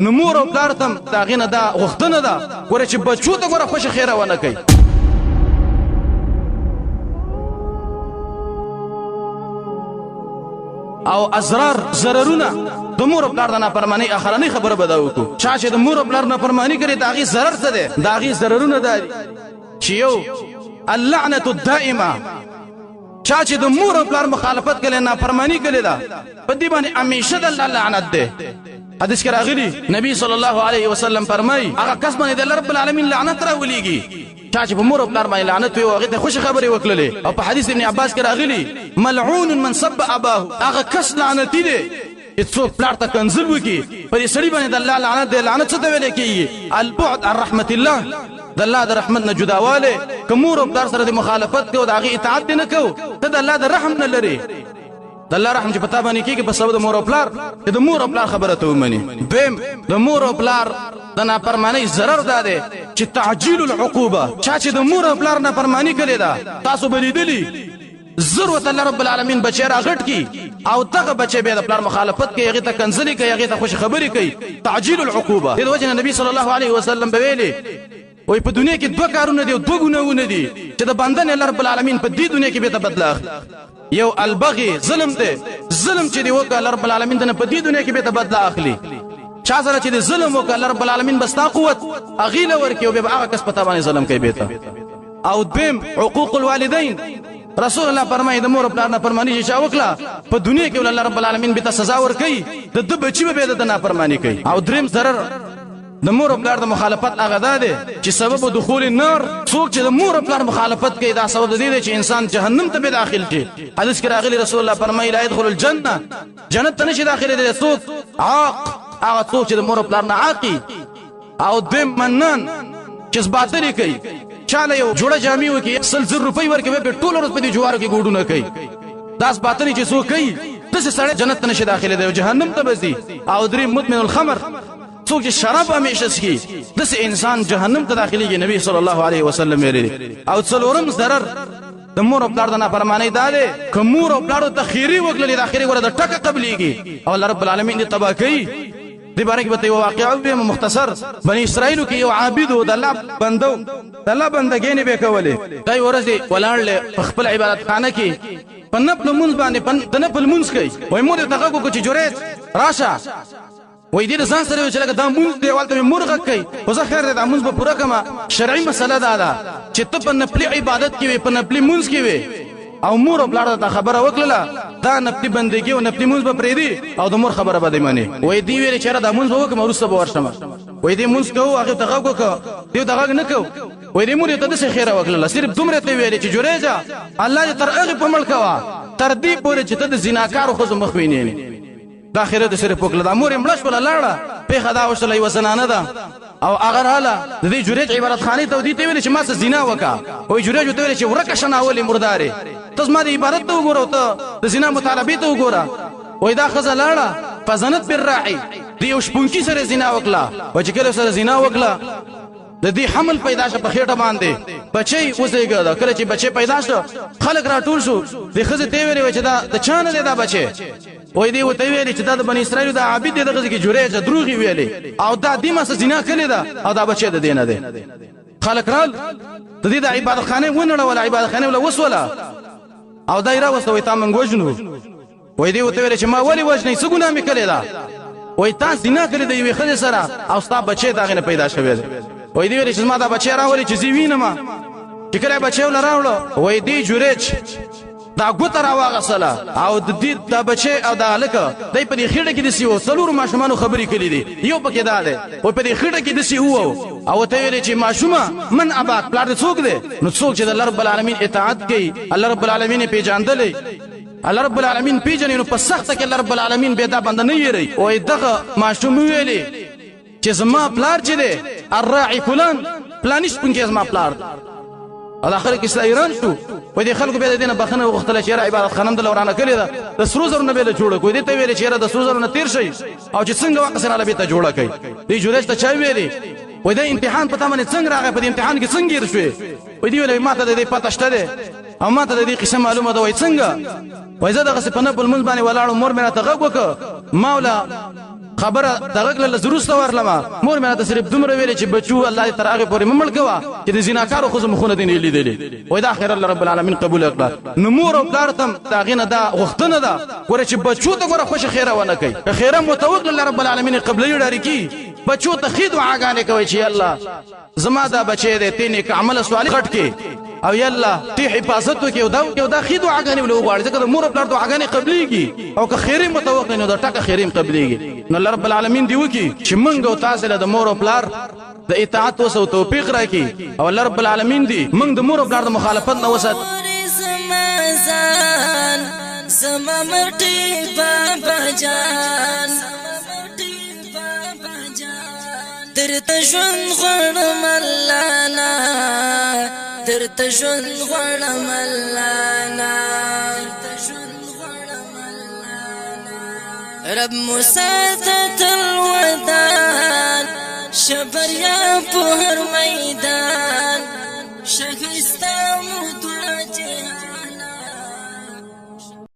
نو مور او پلار تم دا غینه دا غختنه دا ګوره چې بچو ته ګوره خوش خیره ونه کوي او ازرار ضررونه د مور او پلار د نافرمانی اخرنی خبره بداو کو چا چې د مور او پلار نافرمانی کوي دا غي ضرر څه ده دا غي ضررونه ده چې یو اللعنه الدائمه چا چې د مور او پلار مخالفت کوي نافرمانی کوي دا په دې باندې همیشه د الله لعنت ده حدیث کې راغلی نبی صلی الله علیه وسلم فرمای هغه کس باندې د رب العالمین لعنت راولېږي چا چې په مور او پلار باندې لعنت وي او هغه ته خوش خبرې وکړلې او په حدیث ابن عباس کې راغلی ملعون من سب اباه هغه کس لعنتی دی چې څوک پلار ته کنځل وکړي په دې سړي باندې د الله لعنت دی لعنت څه ته ویل کېږي البعد عن رحمت الله د الله د رحمت نه جداواله که مور او پلار سره د مخالفت کوي او د هغې اطاعت نه کوو ته د الله د رحم نه لرې د الله رحم چې پتا باندې کېږي په سبب د مور او پلار چې د مور او پلار خبره ته ومني دویم د مور او پلار د نافرمانی ضرر دا دی چې تعجیل العقوبه چا چې د مور او پلار نافرمانی کړې ده تاسو به لیدلي ضرورت الله رب العالمین بچی راغټ کی او دغه بچی به د پلار مخالفت کوي هغه ته کنځلي کوي هغه ته خوش خبري کوي تعجیل العقوبه د وجه نبی صلی الله علیه وسلم به ویلي وای په دنیا کې دوه کارونه دي او دوه ګناهونه دي چې د بنده الله رب العالمین په دې دنیا کې به ته بدلا یو البغي ظلم دی ظلم چې دی وکړه الله رب العالمین ته په دې دنیا کې به ته بدلا اخلي چا سره چې ظلم وکړه الله رب العالمین بستا قوت اغیله ورکی او به هغه کس پتا باندې ظلم کوي به ته او دیم حقوق الوالدین رسول الله فرمایي د مور او پلار نه فرمانی چې وکړه په دنیا کې الله رب العالمین به ته سزا ورکړي د بچي به د نه فرمانی کوي او دریم ضرر د مور او پلار د مخالفت هغه ده چې سبب دخول النار څوک چې د مور او پلار مخالفت کوي دا سبب دی چې انسان جهنم ته به داخل شي حدیث کې راغلی رسول الله فرمایي لا يدخل الجنه جنت ته نشي داخله دي څوک عاق هغه څوک چې د مور او پلار نه عاقي او دیم منن چې باطل کوي چاله یو جوړه جامې وکي 100 روپۍ ورکوي په ټول ورځ په دې جوارو کې ګوډونه کوي داس باطل چې څوک کوي دغه سړی جنت ته نشي داخله دی جهنم ته بزي او دریم مدمن الخمر څوک چې شراب همیشه سکي دغه انسان جهنم ته داخليږي نبی صلی الله علیه وسلم ویلي او څلورم ضرر د مور او پلار د نافرمانی دا دی که مور او پلار ته خیری وکړي د اخري ور د ټکه قبليږي او الله رب العالمین دې تبا کوي دې باندې به یو واقعه به مختصر بني اسرائیل کې یو عابد او د الله بندو د الله بندګینه به کولې دای ورځي ولاړ خپل عبادت خانه کې په نفل مونږ باندې په نفل مونږ کوي وای مور ته هغه کو چې جوړه راشه وای دې ځان سره چې لکه دا مونږ دیوال ته مرغه کوي او زه خیر دې مونږ په پوره کما شرعي مسله ده چې ته په نفل عبادت کې په نفل مونږ کې او مور او پلار ته خبره وکړه دا نفلي بندګي او نفلي مونږ به پریدي او د مور خبره به دی مانی وای دی ویل چې را د مونږ وکم ورسته به ورشم وای دی مونږ کوو هغه ته غوکو دی دغه نه کو وای دی مور ته د خیره وکړه صرف دومره ته ویل چې جوړېجا الله دې تر هغه په ملک وا تر دې پورې چې ته د زناکار خو مخ وینې دا خیره د صرف وکړه د مور مړش ولا لاړه په خدا وشله یو زنانه ده او اگر حاله د دې جوړېج عبادت خانه ته دی ته ویل چې ما سره زنا وکا وای جوړېج ته ویل چې ورکه شناولې مردارې تاسو ما دې عبادت ته وګورئ ته د زنا مطالبه ته وګوره وای دا خزه لاړه فزنت بالراعي دی یو شپونکی سره زنا وکړه او چې کله سره زنا وکړه د دې حمل پیدا شه په خېټه باندې بچي اوسېګا کله چې بچي پیدا شو خلک راټول شو د خزه ته ویل چې دا د چانه دی دا بچي وای دی وته ویل چې دا د بنی اسرائیل د عابد دغه کې جوړه دروغي ویلې او دا دیمه سره زنا کړی دا او دا بچي د دینه دی خلک رال د دې د عبادت خانه ونړه ولا عبادت خانه ولا وسوله او دایره وسوي تا منګ وجنو وای دی وته ویل چې ما ولی وجنې څه ګناه مې کړی دا وای تاسو زنا کړی دی وی خدای سره او ستا بچي دا غنه پیدا شوی وای دی ویل چې ما دا بچي راولي چې زیوینه ما چې کله بچي ول راوړو وای دی جوړېچ دا ګوت راواغسله او د دې دا بچي او دا لکه دای په دې خېړه کې د سیو څلور ماشومان خبرې کړې دي یو پکې دا ده او په دې خېړه کې د سیو او ته ویل چې ماشومه من اباد پلار څوک دی نو څوک چې د الله رب العالمین اطاعت کوي الله رب العالمین پیژاندلې الله رب العالمین پیژنې نو په سخت کې الله رب العالمین به دا بند نه یری او دغه ماشوم ویلې چې زما پلار چې دی الراعي فلان پلانیش پونکې زما پلار او اخر کې ایران شو و دې خلکو به دینه بخنه وغختله چې عبادت خانم د لورانه کړی دا د سرو زرو نه به جوړه کوي دې ته ویل چې د سرو زرو نه تیر شي او چې څنګه واقع سره به ته جوړه کوي دې جوړه ته چا ویلي و دې امتحان پته باندې څنګه راغی په امتحان کې څنګه ير شوې و دې ویل ما ته دې پته شته ده او ما ته دې قسم معلومه ده وای څنګه وای زه دغه په نه بل منځ باندې ولاړ مور مې راته غوږ وک مولا خبره دغه له زروسته ورلمه مور مې ته صرف دومره ویلې چې بچو الله دې تر هغه پورې ممل کوا چې د زیناکارو خو مخونه دې نه لیدلې وای دا خیر الله رب العالمین قبول کړه نو مور او پلار تم دا غینه دا وختنه ده ګوره چې بچو ته ګوره خوش خیره ونه کوي خیره متوکل الله رب العالمین قبلې ډاری کی بچو ته خې دعاګانې کوي چې الله زما دا بچی دې تینې ک عمل صالح غټ کې او یالله تی حفاظت وکي او دا خې دعاګانې ولې وغواړي ځکه مور او پلار دعاګانې قبليږي او که خیره متوکل نو دا ټکه خیریم قبليږي نو الله رب العالمین دی وکي چې منګ او تاسو له مور او پلار د اطاعت او توفیق راکړي او الله رب العالمین دی منګ د مور او پلار د مخالفت نه وسات زما مرټي بابا جان درته ژوند غواړم الله نه درته ژوند غواړم الله نه رب مساعدت الودان شبر یا په هر میدان